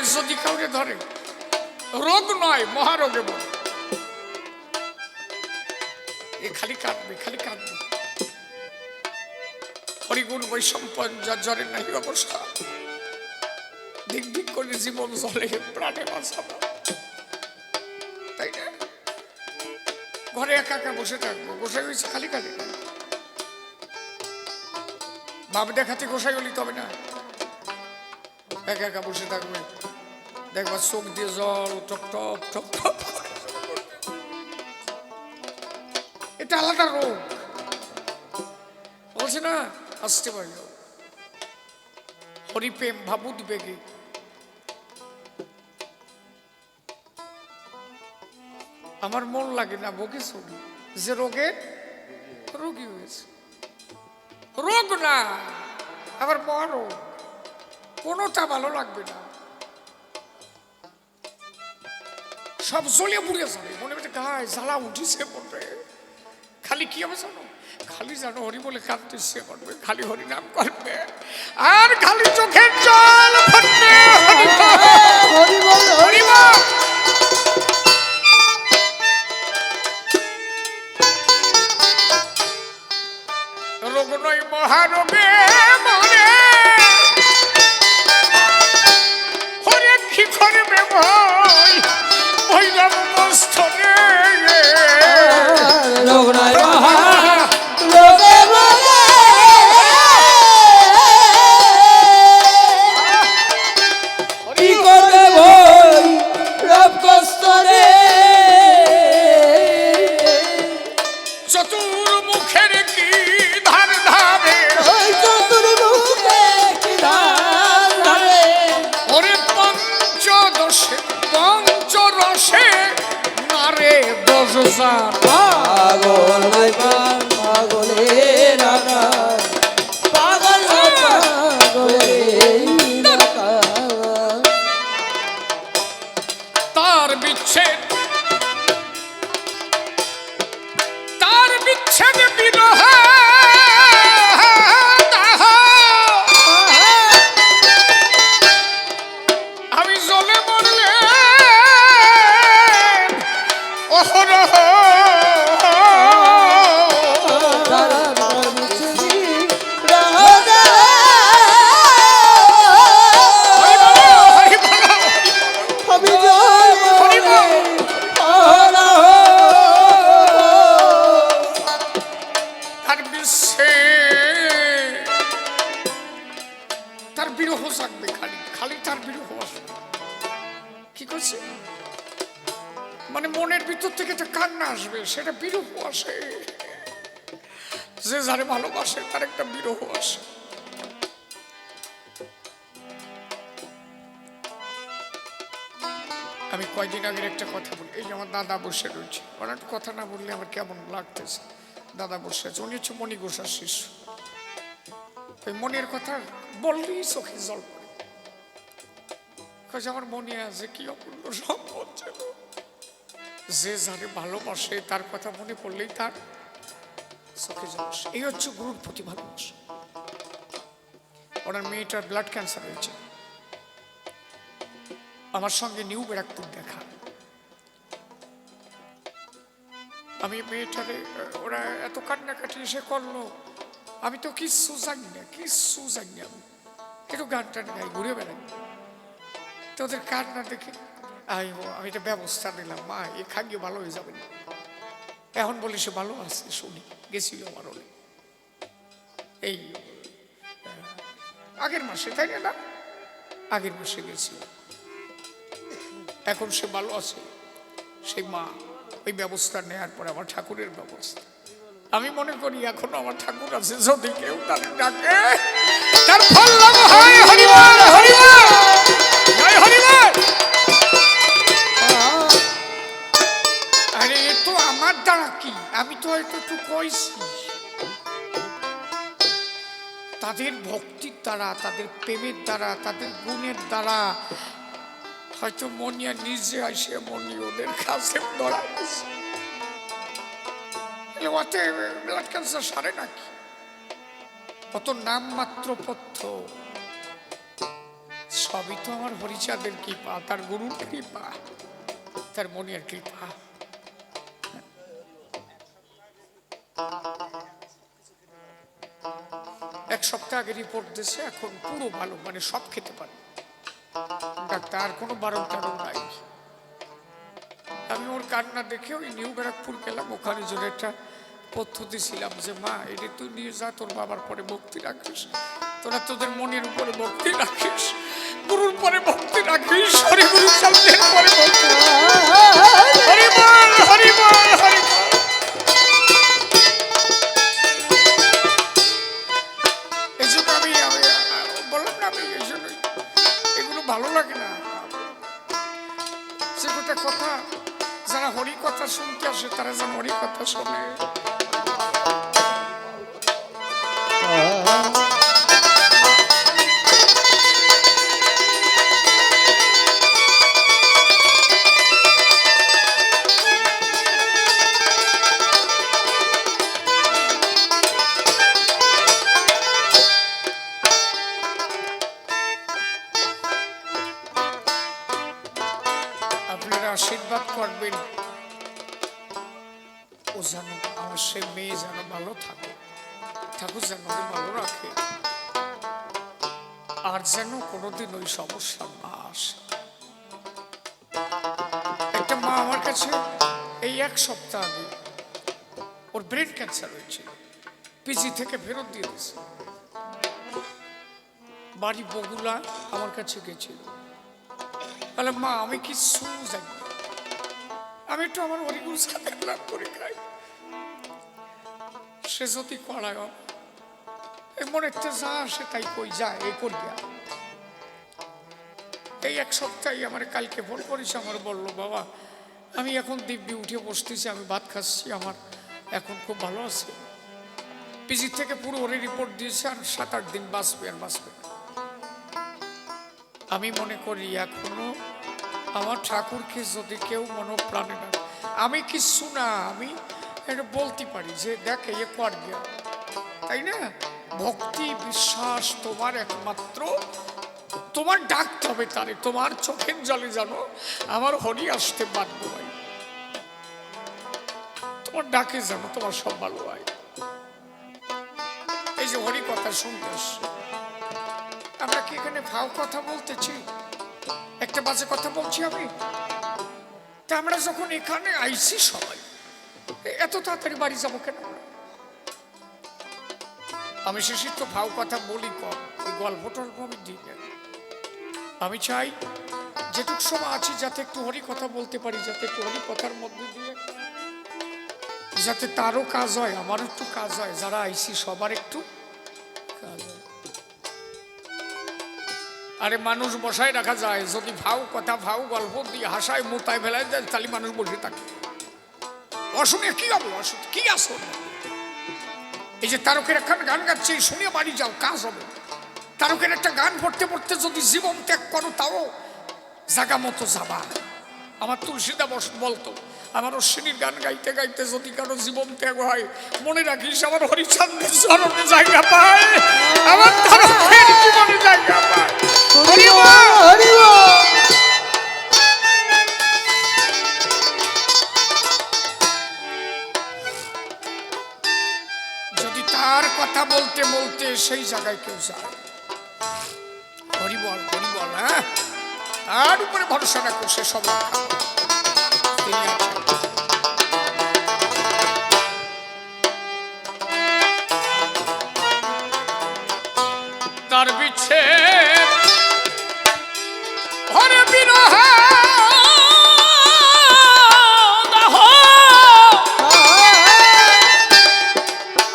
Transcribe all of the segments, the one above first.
গাছ যদি কাউকে ধরে, রোগ নয় মহারোগে বলে, এ খালি কাঁদবে খালি কাঁদবে। হরিগুণ বৈষম্পদ জ্বরের নাহি অবস্থা, দিক দিক করে জীবন চলে প্রাণে বাঁচাবো, তাই না? ঘরে একা একা বসে থাকবো, গোসাই হয়েছে খালি খালি, বাপ দেখাতে গোসাই হলি তবে না, একা একা বসে থাকবে, দেখবা চোখ দিয়ে জল টপ টপ টপ টপ, এটা আলাদা রোগ বলছে না, আসতে পারল। হরিপ্রেম ভাবুদ বেগে আমার মন লাগে না বকে শুনি যে রোগে রোগী হয়েছে, রোগ না আবার মহারোগ, কোনোটা ভালো লাগবে না, সব জ্বলিয়ে পুড়িয়ে যাবে, মনে মনে গায়ে জ্বালা উঠিছে পড়বে, খালি কি হবে জানো, খালি জানো হরি বলে কাঁদতে সে করবে, খালি হরি নাম করবে আর খালি চোখের জল পড়বে, হরি বল হরি বল। রোগ নয় মহারোগে মরে, হরে কি করবে ভয় ভৈরব মস্তরে, রোগ নয় পাগল নাই পাগলের আকার, পাগল পাগলের আকার, তার বিচ্ছেদ বিরহ আমি জ্বলে মরলে অহরহ মানে মনের ভিতর থেকে একটা কান্না আসবে, সেটা বিরহ আসে, যে যারে ভালোবাসে তার একটা বিরহ আসে। আমি কয়দিন আগের একটা কথা বলি, এই যে আমার দাদা বসে রয়েছে, ওরা একটু কথা না বললে আমার কেমন লাগতেছে, দাদা বসে আছে, উনি হচ্ছে মণি ঘোষার শিষ্য, ওই মনের কথা বললেই চোখে জল পড়ে, আমার মনে আছে কি অপূর্ণ সম্পদ ছিল, যে যারে ভালোবাসে তার কথা মনে পড়লেই তার চোখে জল আসে, এই হচ্ছে গুরুর প্রতি ভালোবাসা। ওনার মেয়েটার ব্লাড ক্যান্সার হয়েছে, আমার সঙ্গে নিউ ব্যারাকপুর দেখা, আমি মেয়েটারে, ওরা এত কান্নাকাটি এসে করলো, আমি তো কিচ্ছু জানি না, কিচ্ছু জানি না, আমি একটু গান টান গাই, ঘুরে বেড়াই, তো ওদের কান্না দেখে আমি একটা ব্যবস্থা নিলাম, মা এ খাগিয়ে ভালো হয়ে যাবে না, এখন বলি সে ভালো আছে, শুনি গেছিল আমার হলে এই আগের মাসে, তাই না, আগের মাসে গেছিল, এখন সে ভালো আছে, সেই মা ওই ব্যবস্থা নেওয়ার পরে আমার ঠাকুরের ব্যবস্থা, আমি মনে করি এখনো আমার ঠাকুর আছে, যদি কেউ তাদের ডাকে তার ফল লাভ হয়। হরিবল হরিবল জয় হরিবল। আরে এ তো আমার দ্বারা কি, আমি তো হয়তো একটু কইছি, তাদের ভক্তির দ্বারা, তাদের প্রেমের দ্বারা, তাদের গুণের দ্বারা হয়তো মনিয়া নিজে আসে, মনি ওদের কাছে ধরা গেছে, ওতে ব্লাড ক্যান্সার সারে নাকি, কত নাম মাত্র পথ্য, সবই তো আমার হরিচাঁদের কৃপা, তার গুরুর কৃপা, তার মনের কৃপা। এক সপ্তাহ আগে রিপোর্ট দিয়েছে, এখন পুরো ভালো, মানে সব খেতে পারে ডাক্তার, কোনো বারণ টারণ নাই। আমি ওর কান্না দেখে ওই নিউ ব্যারাকপুর গেলাম, ওখানে জন্য একটা পদ্ধতি ছিলাম যে মা এটা তুই নিয়ে যা, তোর বাবার পরে ভক্তি রাখিস, তোরা তোদের মনের উপরে ভক্তি রাখিস, গুরুর পরে ভক্তি রাখিস, হরি গুরু শব্দের পরে ভক্তি, হরি বল হরি বল হরি বল। এই জন্য আমি বললাম না, আমি এই জন্যই এগুলো ভালো লাগে না। যে গোটা কথা, যারা হরি কথা শুনতে আসে তারা যেন হরি কথা শোনে। আপনারা আশীর্বাদ করবেন ও যেন আমার সে মেয়ে যেন ভালো থাকে, ঠাকুর যেন ওকে ভালো রাখে, আর যেন কোনোদিন ওই সমস্যা না আসে। একটা মা আমার কাছে এই এক সপ্তাহ আগে, ওর ব্রেন ক্যান্সার হয়েছিল, পিজি থেকে ফেরত দিয়ে দিয়েছে, বাড়ি বগুলা আমার কাছে গেছিল। তাহলে মা আমি কিছু জানি না, আমি একটু আমার হরিগুরু সাথে লাভ করে খাই, সে যদি করায় মনে যা সে তাই কই যায়, এই করিয়া। এই এক সপ্তাহে আমার কালকে ফোন করেছে, আমার বললো বাবা আমি এখন দিব্যি উঠে বসতেছি, আমি ভাত খাচ্ছি, আমার এখন খুব ভালো আছে, পিজি থেকে পুরো ওরে রিপোর্ট দিয়েছে, আর 7-8 দিন বাঁচবে আর বাঁচবে না। আমি মনে করি এখনো আমার ঠাকুরকে যদি কেউ মনোপ্রাণে না, আমি কিছু না, আমি এটা বলতে পারি যে দেখ এ কর গিয়া, তাই না? ভক্তি বিশ্বাস তোমার একমাত্র, তোমার ডাকতে হবে তারে, তোমার চোখের জলে জানো আমার হরি আসতে বাধ্য হয়, তোমার ডাকে জানো তোমার সব ভালো হয়। এই যে হরি কথা শুনতে আসছে, আমরা কি এখানে ভাও কথা বলতেছি, একটা বাজে কথা বলছি আমি? তা আমরা যখন এখানে আইছি সবাই, এত তাড়াতাড়ি বাড়ি যাবো কেন? আমি শেষে তো ভাও কথা বলি কম, ওই গল্প টল্প আমি দিই না। আমি চাই যেটুক সময় আছি যাতে একটু হরি কথা বলতে পারি, যাতে একটু হরি কথার মধ্যে দিয়ে যাতে তারও কাজ হয়, আমারও একটু কাজ হয়, যারা আইছি সবার একটু কাজ হয়। আরে মানুষ বসায় রাখা যায়, যদি ভাও কথা ভাও গল্প দিয়ে হাসায় মোতায় ফেলায় যায়, তাহলে মানুষ বসে থাকে, অশুনে কি হবে, অসুখ কি আসো। এই যে তারকের একখান গান গাচ্ছে, শুনে বাড়ি যাও, কাজ হবে। তারকের একটা গান পড়তে পড়তে যদি জীবন ত্যাগ করো, তাও জাগা মতো যাবা। আমার তুলসীদা বলতো, আমার অশ্বিনীর গান গাইতে গাইতে যদি কারো জীবন ত্যাগ হয়, মনে রাখিস আমার হরিচন্দ্রের চরণে জায়গা পায়, আমার তারকের জীবনে জায়গা পায়। হরি বল হরি বল। যদি তার কথা বলতে বলতে সেই জায়গায় কেউ যায়, হরি বল, হ্যাঁ, তার উপরে ভরসা রাখো, সে সব তিনি আছেন। তার বিচ্ছে হরে বিরহ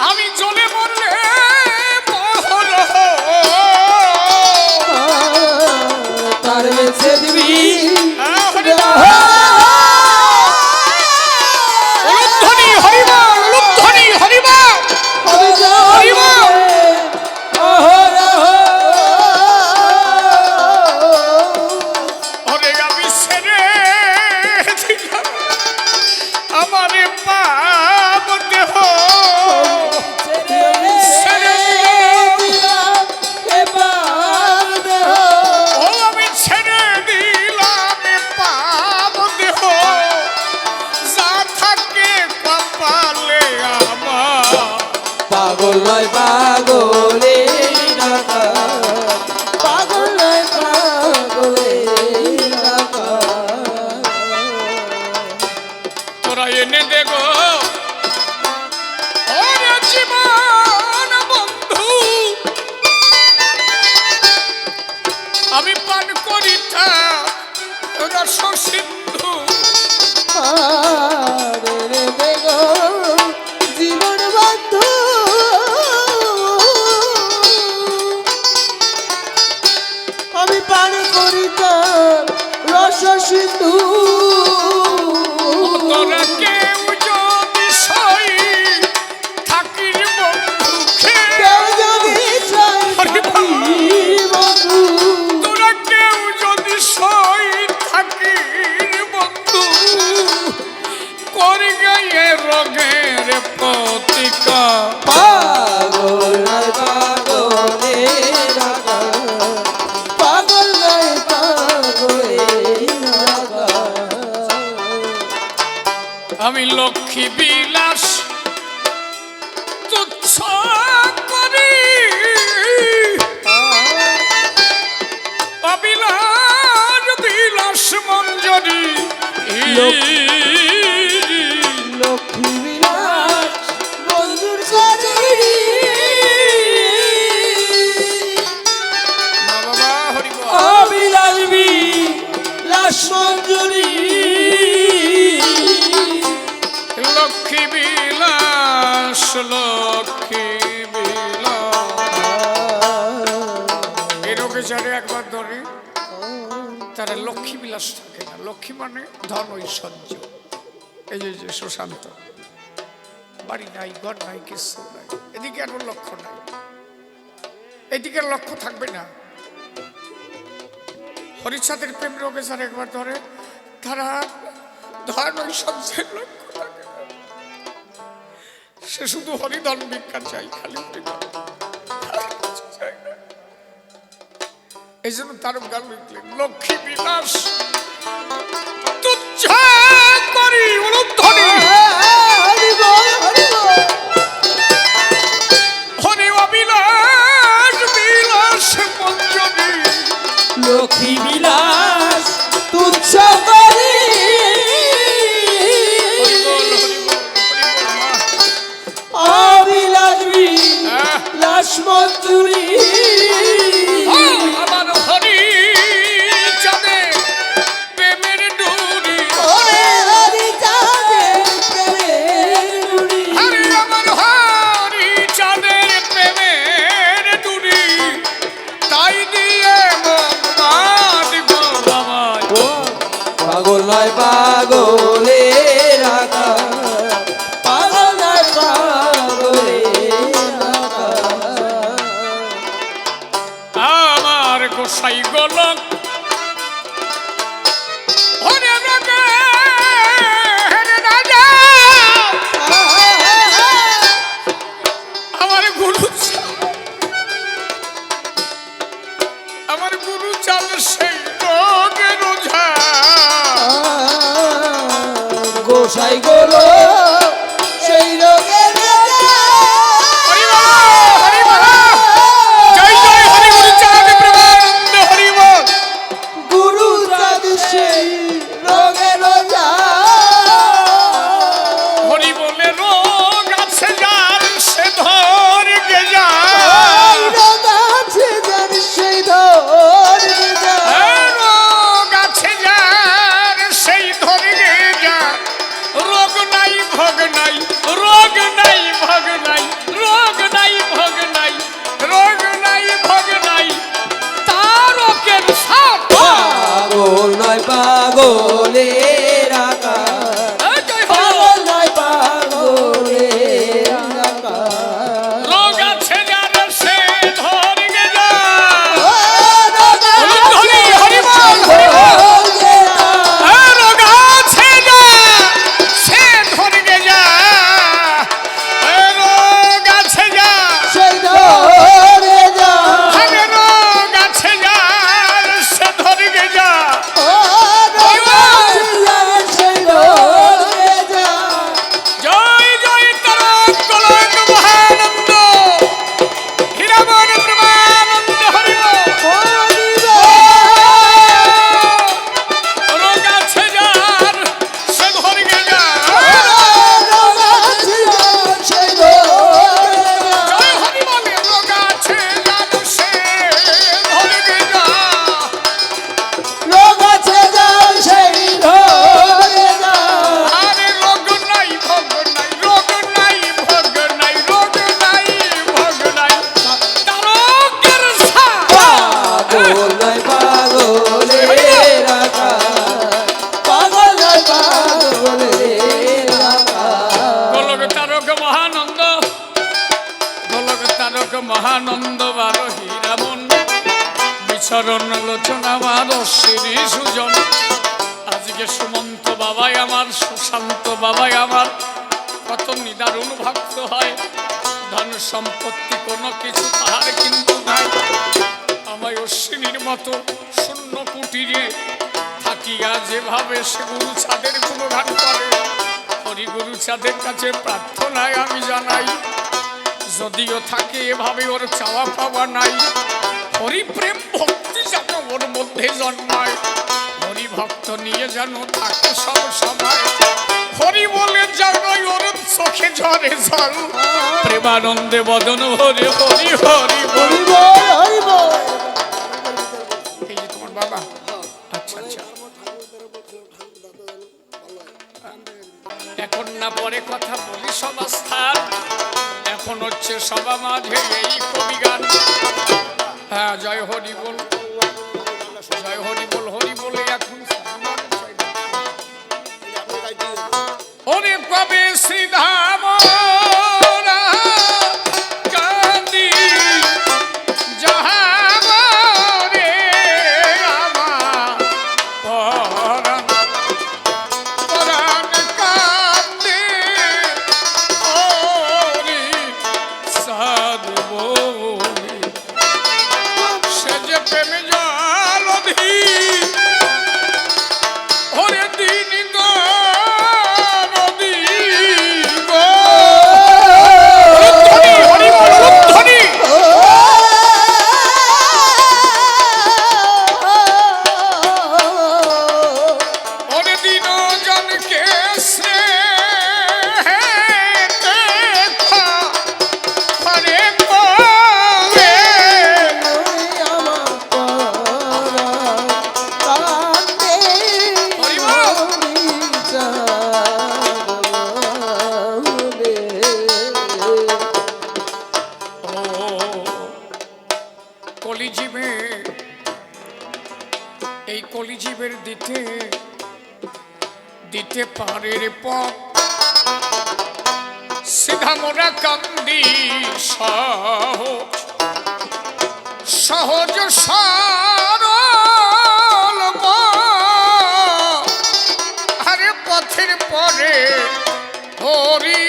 আমি জ্বলে মরলে তার বেছে দিবি উলুধ্বনি হরিবল, উলুধ্বনি হরিবল, হরিবল। হরে পান করি তার রস সিন্ধু তোরা কেউ যদি সই থাকির বন্ধুকে কেউ যদি চাই বন্ধু তোরা কেউ যদি সই থাকির বন্ধু করি গায়ে রঙের প্রতিকা পাগল নয় পাগলে রাগা পাগল নয় পাগলে রাগা আমি লক্ষ্মী বিলাস তুচ্ছ করি অবিলাস বিলাস মঞ্জরি লক্ষ্মী বিলাস মঞ্জুর করি বাবা হরিব অবিলাস বিলাস মঞ্জুরি লক্ষ্মী বিলাস লক্ষ্মী বিলাস এরকম যারে একবার ধরে তারা লক্ষ্মী বিলাস থাকে না। লক্ষ্মী মানে ধন ঐশ্বর্য। এই যে সুশান্ত বাড়ি নাই ঘর নাই কিছু নাই, এদিকে আর লক্ষ্য নাই, এদিকে লক্ষ্য থাকবে না। হরিচাঁদের প্রেম রোগে যারা একবার ধরে তারা ধন ঐশ্বর্যের লক্ষ্য থাকে না। সে শুধু হরিধন ভিক্ষা চাই, খালি হরিধন, আর কিছু চাই না। এই জন্য তার গান লিখলেন লক্ষ্মী বিলাস তুচ্ছ করি উলুধ্বনি হরি বল হরি বল হরি অবিলাস বিলাস মঞ্জরি লক্ষ্মী বিলাস তুচ্ছ করি হরি বল হরি বল হরি বল মা। অবিলাস বিলাস মঞ্জুরি আমার হরি চাঁদে প্রেমের ডুরি ওরে হরি চাঁদের প্রেমের ডুরি হরি আমার হরি চাঁদের প্রেমের ডুরি তাই দিয়ে মন বাঁধব আমায়। পাগল নয় পাগলে রাখা পাগল নয় পাগলে রাখা আমার গোসাই গোলক হরে রাগে রাজা আমার গুরু চাল সেই রোগে রোজা গোসাই গোলো সেই রোগে হরি বল হরি বল জয় জয় হরি গুরু চাঁদ প্রেমানন্দ হরি বল গুরু চাঁদ সেই রোগে রোজা হরি বলে রোগ আছে যার সে ধর গে যা রোগ আছে যার সেই ধর যা রোগ আছে যার সেই ধরে যা রোগ নাই ভোগ নাই রোগ নাই ভোগ নাই রোগ নাই ভোগ নাই রোগ নাই ভোগ নাই তার ওকে সাপ পাগল নয় পাগলে রাখা পাগল নয় পাগলে রাখা রোগ আছে যার সে ধরে যা হরি হরি বল হরি বল রোগ আছে যা সে ধরে যা রোগ আছে যা সেই ধরে যা আরে রোগ আছে যার সে ধরে যা ও রোগ আনন্দ বারো হীরামন বিচরণ লোচন আমার অশ্বিনী সুজন। আজকে সুমন্ত বাবাই আমার, সুশান্ত বাবাই আমার, কত নিদারুণ ভক্ত হয়। ধন সম্পত্তি কোনো কিছু তাহার কিন্তু নাই। আমায় অশ্বিনীর মতো শূন্য কুটিরে থাকিয়া যেভাবে সে গুরু চাঁদের গুণগান করে, হরিগুরু চাঁদের কাছে প্রার্থনায় আমি জানাই, যদিও থাকে এভাবে ওর চাওয়া পাওয়া নাই, হরি প্রেম ভক্তি যেন ওর মধ্যে জন্মায়, হরি ভক্ত নিয়ে যেন থাকে সব সময়, হরি বলে যেন ওর চোখে ঝরে জল, প্রেমানন্দে বদন ভরে হরি হরি হরি বল। বল, হরি বল। এই যে তোমার বাবা, আচ্ছা আচ্ছা, এখন না পরে কথা বলি সমাস্থান, এখন হচ্ছে সবা মাঝে এই কবি গান। হ্যাঁ, জয় হরি বল, জয় হরি বল, হরি বলে এখন ওরে কবে শ্রীধাম কান্দি যাহাব রে আমার পরাণ, পরাণ কান্দে ওরে সাধ বলে, সে যে প্রেম জলধি ওরে দিন গো নদী গো, উদ্ধনি, হরি বল, উদ্ধনি। ওরে দিন জনকে স্নেহেতে করে করে, আমার পরাণ কান্দে হরি বল। হরি চাঁদ বলে। ও কলিজীবে, এই কলিজীবের দিতে দিতে পারে রে পথ, সিধা মোরা কান্দি সহজ সহজ সরল মন, আরে পথের পরে হরি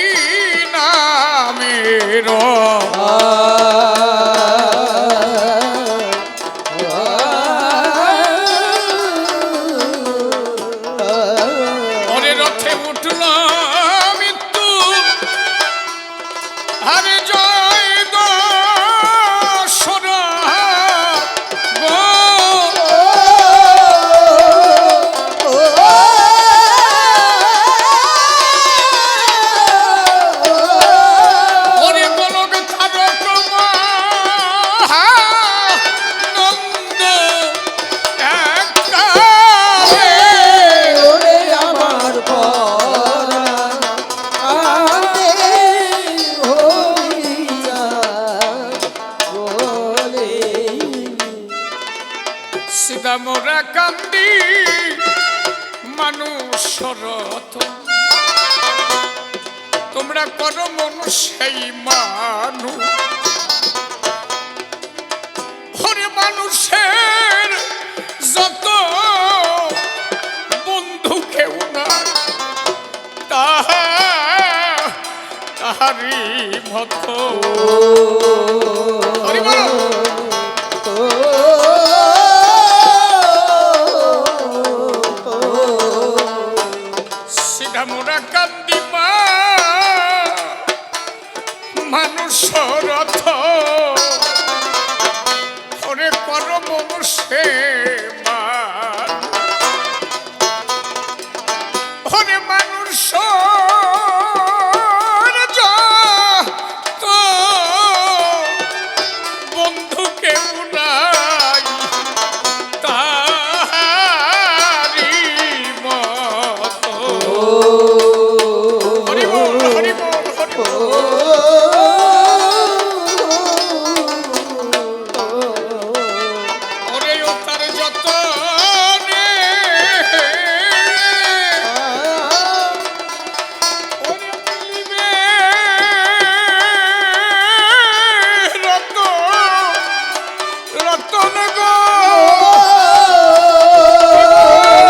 নামের ওরে রথে উঠল মৃত্যু, আরে জয় দশর গো, ওরে গোলক তারক মহানন্দ একালে, ওরে আমার পরাণ কান্দে হরি চাঁদ বলে। সিধা মোরা কান্দি মানুষ রত, তোমরা করো মন সেই মানুষ, হরে মানুষের যত বন্ধু কেউ না, তাহারি মত। হরি বল। সিধা মোরা কান্দিমা মানুষ রথ, ওরে কর মনুষ্যে মান, ওরে মানুষ বন্ধু কেউ নাই, তাহারি মত। হরি বল, হরি বল, হরি বল। ওরে ও তার যতনে, ওরে মিলিবে রতন, রতন গো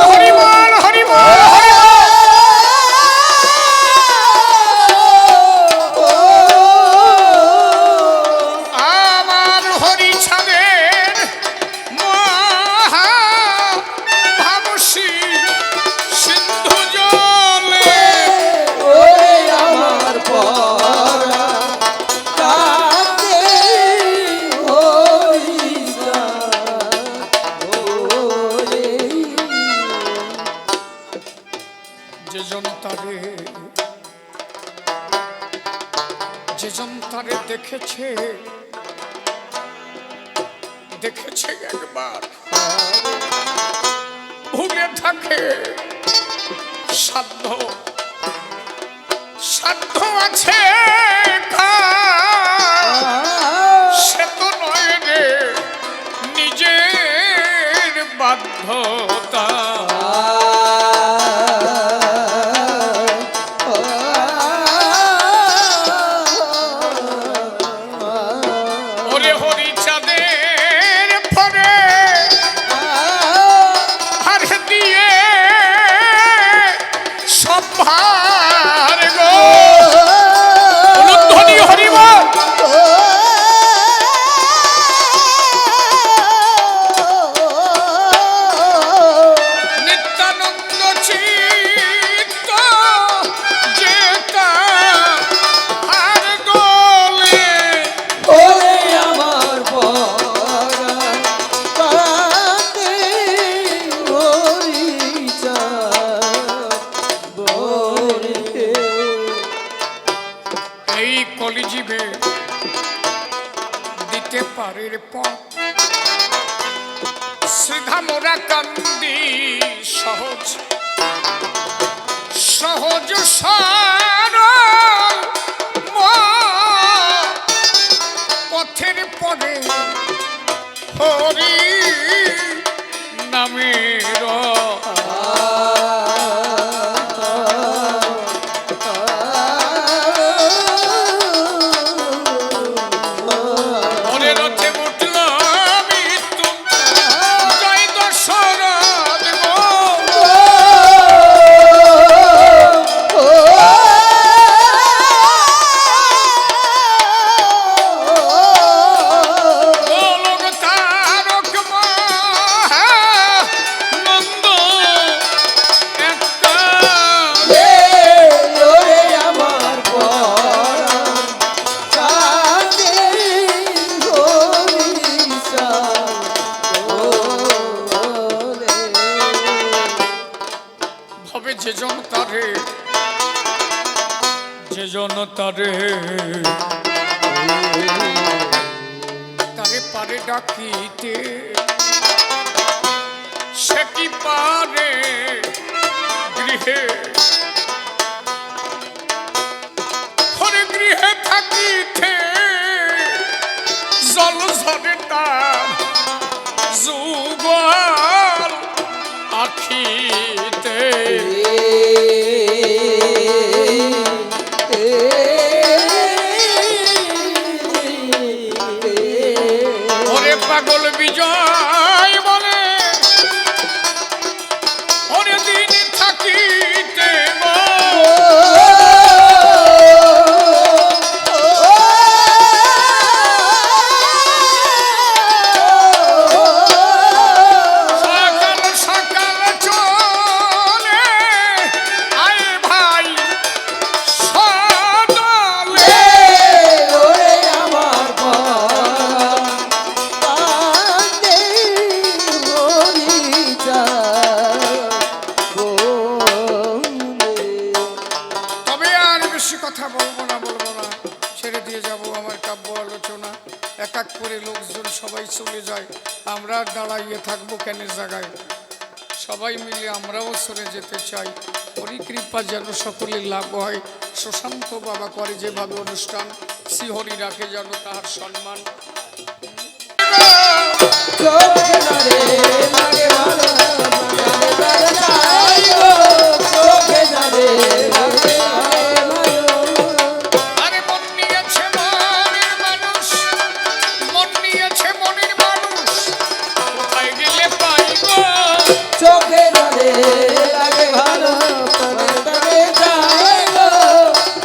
হরিবল হরিবল আমার হরি ছাদের মহা ভাবসী সিন্ধু জলে ওরে আমার পরা কাঁদে হইসা ওরে যে জন তারে দেখেছে দেখেছে একবার ভুলে থাকে সাধ্য সাধ্য আছে কার, সে তো নয় রে নিজের বাধ্যতা। ওরে হরি চাঁদের পরে হার দিয়ে সম্ভার গো ধ্বনি হরিবল নিত্যানন্দ চিত্ত যেতা হার দোলে ওরে আমার পরা কাঁদে হইসা ওরে এই কলিজীবে দিতে পারে রে পথ সিধা মোরা কান্দি সহজ সহজ সরল পথের পদে হরি নামের ওরে রথে উঠলাম মৃত্যু জয় দশরথ গো গোলক তারক নন্দ একটা ওরে আমার পরা কাঁদে হইসা ওরে হবে যে জন তারে তারে পারে ডাকিতে সে কি পারে গৃহে হরে গৃহে থাকিতে জল ঝরে তার যুগল আখিতে ওরে পাগল বিজয় বলে ওরে দিন থাকিতে গো সকাল সকাল চলে আয় ভাই সদলে ওরে আমার পরা কাঁদে হইসা ওরে তবে আর বেশি কথা বলবো না ছেড়ে দিয়ে যাব আমার কাব্য আলোচনা। এক এক করে লোকজন সবাই চলে যায়, আমরা আর দাঁড়াইয়ে থাকবো কেন জায়গায়? সবাই মিলে আমরাও সরে যেতে চাই। হরিকৃপা যেন সকলের লাভ হয়। সুশান্ত বাবা করে যেভাবে অনুষ্ঠান, শ্রীহরি রাখে যেন তাহার সম্মান। চোখে ধরে লাগে ভালো লাগে তারে চাই গো চোখে ধরে লাগে ভালো আরে মন নিয়েছে মনের মানুষ, মন নিয়েছে মনের মানুষ, চোখে জলে লাগে ভালো তবে তবে যায় গো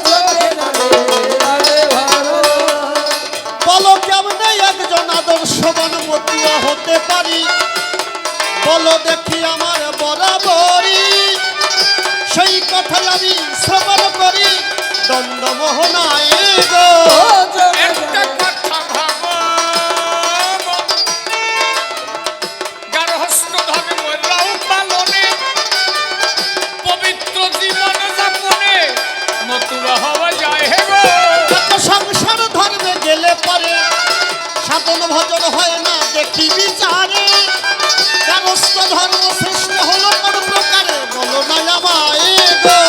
চোখে জলে লাগে ভালো বলো কেমনে একজন আদর্শবান মতুয়া হতে পারি বলো দেখি আমার বরাবরই সেই কথাই আমি শ্রবণ করি দ্বন্দ্বমোহনায় গো একটা কথা ভাবো গার্হস্থ্য ধর্মের পালনে পবিত্র জীবন যাপনে মতুয়া হওয়া যায় হে গো এত সংসার ধর্মে গেলে পরে সাধন ভজন হয় না দেখি বিচারে গার্হস্থ্য ধর্ম শ্রেষ্ঠ হলো কোন প্রকারে বলো না আমায় গো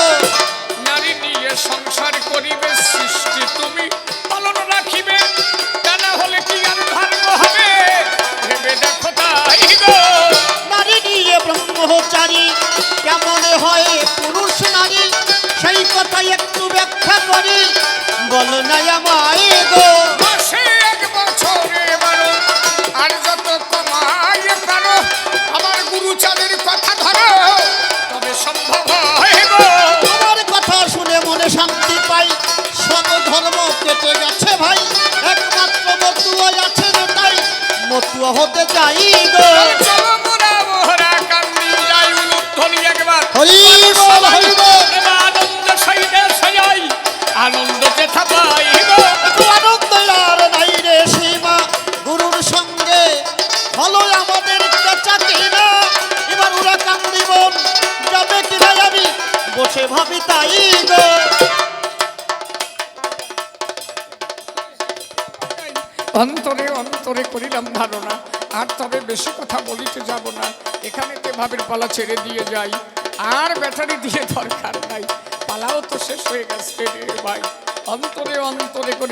নারী নিয়ে সংসার করিবে সৃষ্টি তুমি পালন রাখিবে তা না হলে কি আর ধর্ম হবে ভেবে দেখো তাই গো নারী নিয়ে ব্রহ্মচারী কেমন হয় পুরুষ নারী সেই কথা একটু ব্যাখ্যা করি বলো না আমায় গো মাসে এক বছরে বারো আর যত কমাই পারো আমার গুরুচাঁদের কথা ধরো তবে সম্ভব হয় গো তোমার কথা শুনে মনে শান্তি পাই সব ধর্ম কেটে গেছে ভাই একমাত্র মতুয়া আছে রে তাই মতুয়া হতে চাই গো চলো মোরা মোহরা কান্দি যাই উলুধ্বনি একবার হরি বল হরি বল এবার আনন্দ সহিতে সজাই আনন্দ চেথা পাই গো একটু আনন্দ আর নাই রে সীমা গুরুর সঙ্গে হলো আমাদের কাছা কিনা এবার ওরা কান্দিবন যাবে কিনা আমি বসে ভাবি তাই গো অন্তরে অন্তরে করিলাম ধারণা আর তবে বেশি কথা বলিতে যাব না এখানে তে ভাবের পালা ছেড়ে দিয়ে যাই আর ব্যাটারি দিয়ে দরকার নাই পালাও তো শেষ হয়ে গেছে রে ভাই অন্তরে অন্তরে করিলাম